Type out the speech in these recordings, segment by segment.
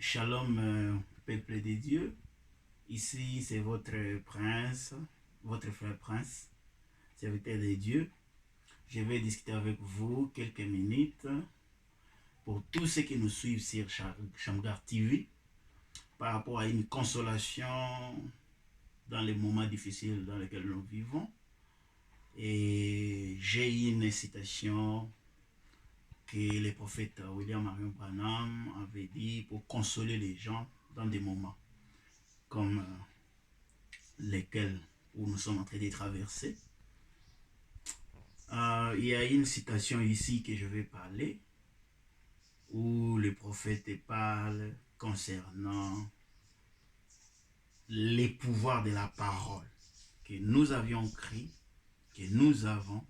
Shalom, peuple de Dieu. Ici, c'est votre prince, votre frère prince, serviteur de Dieu. Je vais discuter avec vous quelques minutes pour tous ceux qui nous suivent sur Shamgar TV par rapport à une consolation dans les moments difficiles dans lesquels nous vivons. Et j'ai une citation que le prophète William Marion Branham avait dit pour consoler les gens dans des moments comme lesquels où nous sommes en train de traverser. Il y a une citation ici que je vais parler où le prophète parle concernant les pouvoirs de la parole que nous avions créé, que nous avons,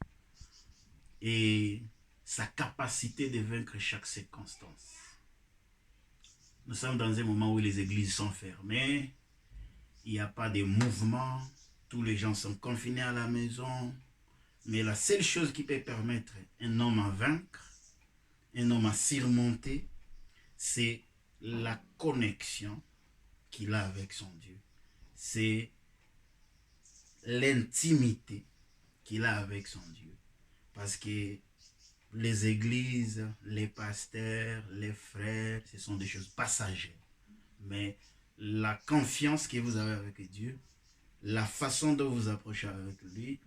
et sa capacité de vaincre chaque circonstance. Nous sommes dans un moment où les églises sont fermées, il n'y a pas de mouvement, tous les gens sont confinés à la maison, mais la seule chose qui peut permettre un homme à vaincre, un homme à surmonter, c'est la connexion qu'il a avec son Dieu. C'est l'intimité qu'il a avec son Dieu. Parce que les églises, les pasteurs, les frères, ce sont des choses passagères. Mais la confiance que vous avez avec Dieu, la façon dont vous approchez avec lui,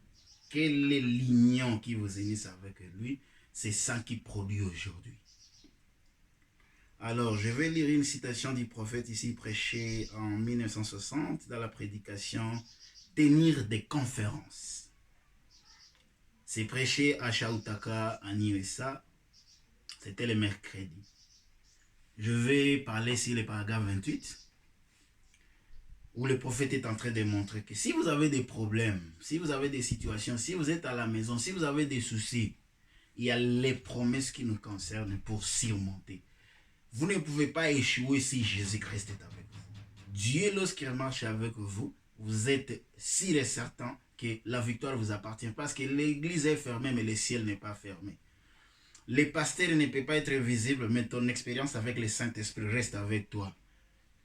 quel est l'union qui vous unisse avec lui, c'est ça qui produit aujourd'hui. Alors, je vais lire une citation du prophète ici prêchée en 1960 dans la prédication « Tenir des conférences ». C'est prêché à Chautaka, en USA. C'était le mercredi. Je vais parler sur le paragraphe 28, où le prophète est en train de montrer que si vous avez des problèmes, si vous avez des situations, si vous êtes à la maison, si vous avez des soucis, il y a les promesses qui nous concernent pour surmonter. Vous ne pouvez pas échouer si Jésus-Christ est avec vous. Dieu, lorsqu'il marche avec vous, vous êtes sûr et certain que la victoire vous appartient parce que l'église est fermée, mais le ciel n'est pas fermé. Les pasteurs ne peuvent pas être visibles, mais ton expérience avec le Saint-Esprit reste avec toi.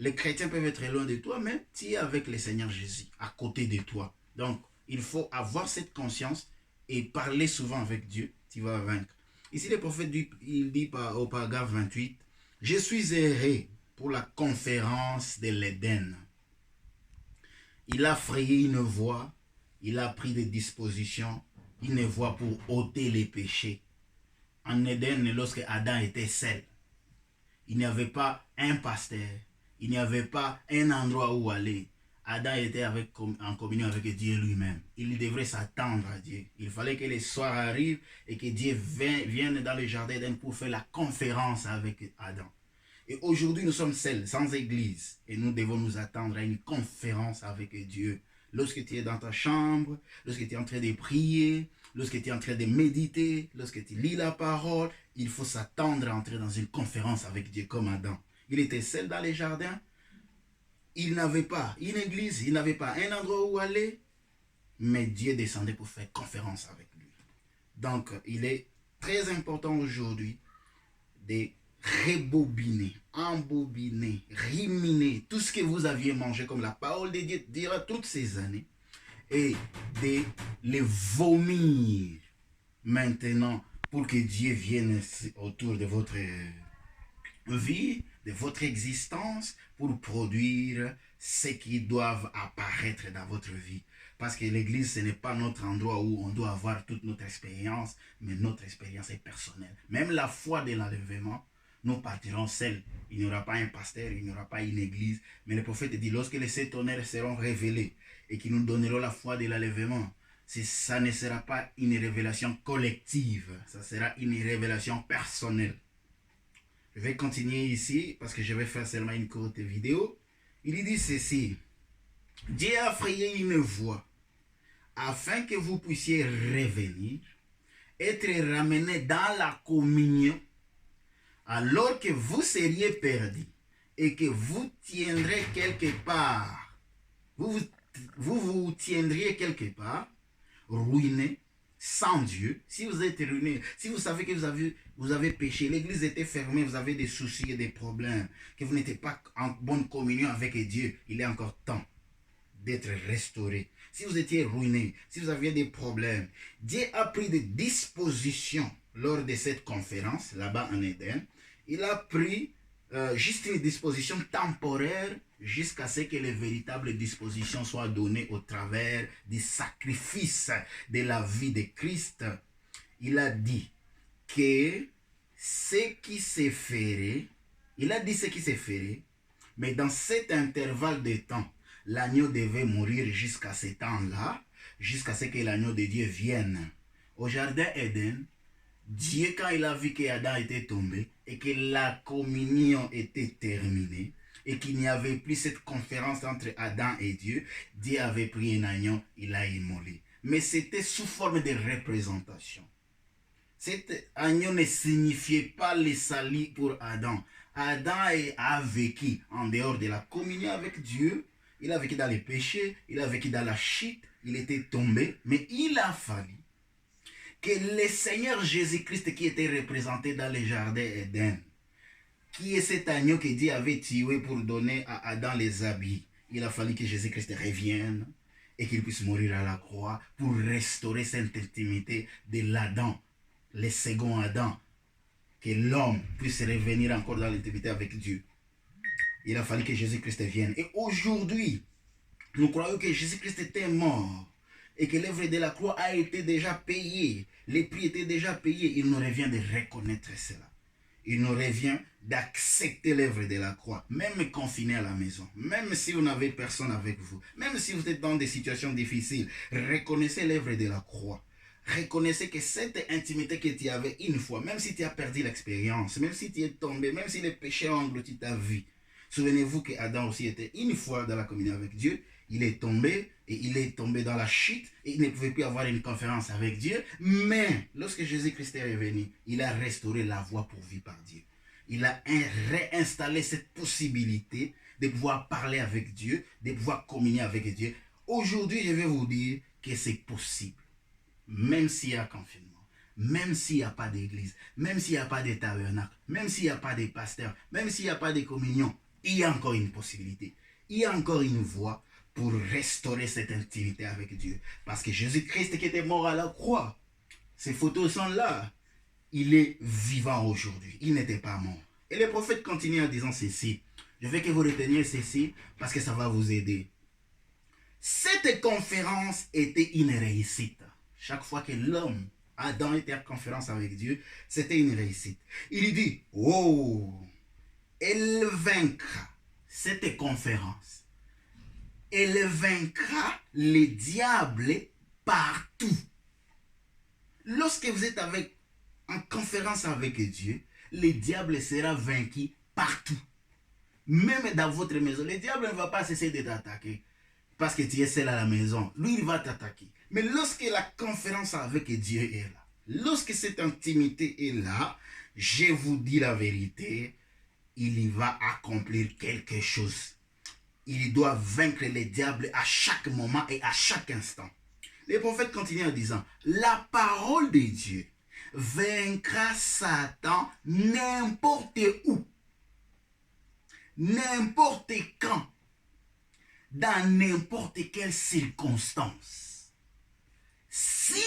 Les chrétiens peuvent être loin de toi, mais tu es avec le Seigneur Jésus, à côté de toi. Donc, il faut avoir cette conscience et parler souvent avec Dieu, tu vas vaincre. Ici, le prophète il dit au paragraphe 28, « Je suis erré pour la conférence de l'Éden. » Il a frayé une voie, il a pris des dispositions, une voie pour ôter les péchés. En Éden, lorsque Adam était seul, il n'y avait pas un pasteur, il n'y avait pas un endroit où aller. Adam était en communion avec Dieu lui-même. Il devrait s'attendre à Dieu. Il fallait que le soir arrive et que Dieu vienne dans le jardin d'Éden pour faire la conférence avec Adam. Et aujourd'hui, nous sommes seuls, sans église. Et nous devons nous attendre à une conférence avec Dieu. Lorsque tu es dans ta chambre, lorsque tu es en train de prier, lorsque tu es en train de méditer, lorsque tu lis la parole, il faut s'attendre à entrer dans une conférence avec Dieu comme Adam. Il était seul dans les jardins. Il n'avait pas une église, il n'avait pas un endroit où aller. Mais Dieu descendait pour faire conférence avec lui. Donc, il est très important aujourd'hui de rebobiner, embobiner, ruminer tout ce que vous aviez mangé comme la parole de Dieu dira toutes ces années et de les vomir maintenant pour que Dieu vienne autour de votre vie, de votre existence pour produire ce qui doivent apparaître dans votre vie. Parce que l'église, ce n'est pas notre endroit où on doit avoir toute notre expérience, mais notre expérience est personnelle. Même la foi de l'enlèvement, nous partirons seuls. Il n'y aura pas un pasteur, il n'y aura pas une église. Mais le prophète dit, lorsque les sept tonnerres seront révélés et qui nous donneront la foi de l'enlèvement, ça ne sera pas une révélation collective, ça sera une révélation personnelle. Je vais continuer ici parce que je vais faire seulement une courte vidéo. Il dit ceci, Dieu a frayé une voie afin que vous puissiez revenir, être ramenés dans la communion alors que vous seriez perdus et que vous tiendrez quelque part, vous tiendriez quelque part, ruinés, sans Dieu, si vous êtes ruiné, si vous savez que vous avez péché, l'église était fermée, vous avez des soucis et des problèmes, que vous n'êtes pas en bonne communion avec Dieu, il est encore temps d'être restauré. Si vous étiez ruiné, si vous aviez des problèmes, Dieu a pris des dispositions lors de cette conférence, là-bas en Éden. Il a pris juste une disposition temporaire jusqu'à ce que les véritables dispositions soient données au travers du sacrifice de la vie de Christ. Il a dit que ce qui se ferait, mais dans cet intervalle de temps, l'agneau devait mourir jusqu'à ce temps-là, jusqu'à ce que l'agneau de Dieu vienne. Au jardin Éden, Dieu, quand il a vu qu'Adam était tombé et que la communion était terminée et qu'il n'y avait plus cette conférence entre Adam et Dieu, Dieu avait pris un agneau, il l'a immolé. Mais c'était sous forme de représentation. Cet agneau ne signifiait pas le salut pour Adam. Adam a vécu en dehors de la communion avec Dieu. Il a vécu dans les péchés, il a vécu dans la chute, il était tombé, mais il a fallu que le Seigneur Jésus-Christ qui était représenté dans le jardin Éden, qui est cet agneau que Dieu avait tué pour donner à Adam les habits, il a fallu que Jésus-Christ revienne et qu'il puisse mourir à la croix pour restaurer cette intimité de l'Adam, le second Adam, que l'homme puisse revenir encore dans l'intimité avec Dieu. Il a fallu que Jésus-Christ vienne. Et aujourd'hui, nous croyons que Jésus-Christ était mort et que l'œuvre de la croix a été déjà payée. Les prix étaient déjà payés. Il nous revient de reconnaître cela. Il nous revient d'accepter l'œuvre de la croix, même confiné à la maison, même si vous n'avez personne avec vous, même si vous êtes dans des situations difficiles, reconnaissez l'œuvre de la croix. Reconnaissez que cette intimité que tu avais une fois, même si tu as perdu l'expérience, même si tu es tombé, même si les péchés ont englouti ta vie. Souvenez-vous que Adam aussi était une fois dans la communion avec Dieu. Il est tombé et il est tombé dans la chute et il ne pouvait plus avoir une conférence avec Dieu. Mais lorsque Jésus-Christ est revenu, il a restauré la voie pourvue par Dieu. Il a réinstallé cette possibilité de pouvoir parler avec Dieu, de pouvoir communier avec Dieu. Aujourd'hui, je vais vous dire que c'est possible. Même s'il y a confinement, même s'il n'y a pas d'église, même s'il n'y a pas de tabernacle, même s'il n'y a pas de pasteur, même s'il n'y a pas de communion, il y a encore une possibilité. Il y a encore une voie pour restaurer cette intimité avec Dieu. Parce que Jésus-Christ qui était mort à la croix, ces photos sont là. Il est vivant aujourd'hui. Il n'était pas mort. Et les prophètes continuent en disant ceci. Je veux que vous reteniez ceci parce que ça va vous aider. Cette conférence était une réussite. Chaque fois que l'homme, Adam, était en conférence avec Dieu, c'était une réussite. Il dit, oh, elle vaincra cette conférence. Elle vaincra les diables partout. Lorsque vous êtes en conférence avec Dieu, le diable sera vaincu partout. Même dans votre maison, le diable ne va pas cesser de t'attaquer. Parce que tu es seul à la maison. Lui, il va t'attaquer. Mais lorsque la conférence avec Dieu est là, lorsque cette intimité est là, je vous dis la vérité, il y va accomplir quelque chose. Il doit vaincre les diables à chaque moment et à chaque instant. Les prophètes continuent en disant, la parole de Dieu vaincra Satan n'importe où, n'importe quand, dans n'importe quelle circonstance. Si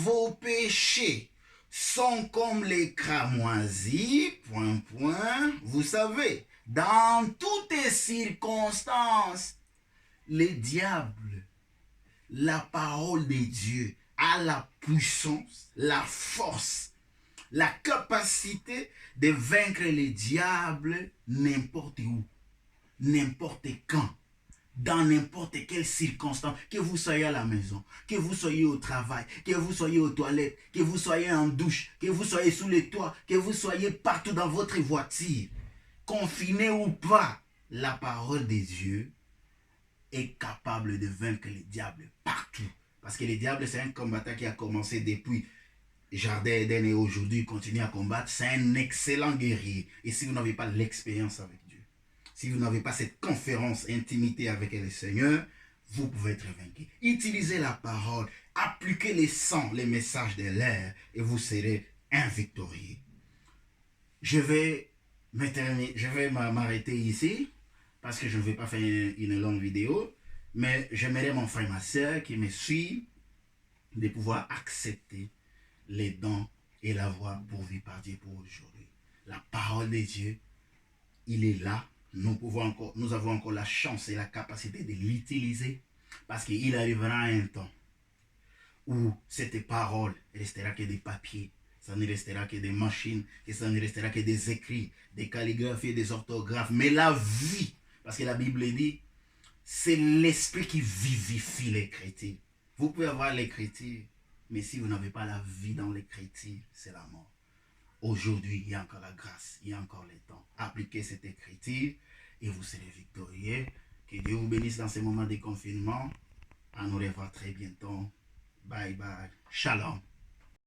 vos péchés sont comme les cramoisis, vous savez, dans toutes circonstances, le diable, la parole de Dieu a la puissance, la force, la capacité de vaincre le diable n'importe où, n'importe quand. Dans n'importe quelle circonstance, que vous soyez à la maison, que vous soyez au travail, que vous soyez aux toilettes, que vous soyez en douche, que vous soyez sous les toits, que vous soyez partout dans votre voiture, confiné ou pas, la parole de Dieu est capable de vaincre le diable partout. Parce que le diable, c'est un combattant qui a commencé depuis Jardin Éden et aujourd'hui il continue à combattre. C'est un excellent guerrier. Et si vous n'avez pas l'expérience avec Dieu, si vous n'avez pas cette conférence, intimité avec le Seigneur, vous pouvez être vaincu. Utilisez la parole. appliquez les messages de l'air et vous serez invictorieux. Je vais m'arrêter ici parce que je ne vais pas faire une longue vidéo, mais j'aimerais mon frère et ma soeur qui me suivent de pouvoir accepter les dons et la voie pourvue par Dieu pour aujourd'hui. La parole de Dieu, il est là. Nous avons encore la chance et la capacité de l'utiliser parce qu'il arrivera un temps où cette parole restera que des papiers, ça ne restera que des machines, et ça ne restera que des écrits, des calligraphies, des orthographes. Mais la vie, parce que la Bible dit, c'est l'esprit qui vivifie l'écriture. Vous pouvez avoir l'écriture, mais si vous n'avez pas la vie dans l'écriture, c'est la mort. Aujourd'hui, il y a encore la grâce, il y a encore le temps. Appliquez cette écriture et vous serez victorieux. Que Dieu vous bénisse dans ces moments de confinement. À nous revoir très bientôt. Bye bye. Shalom.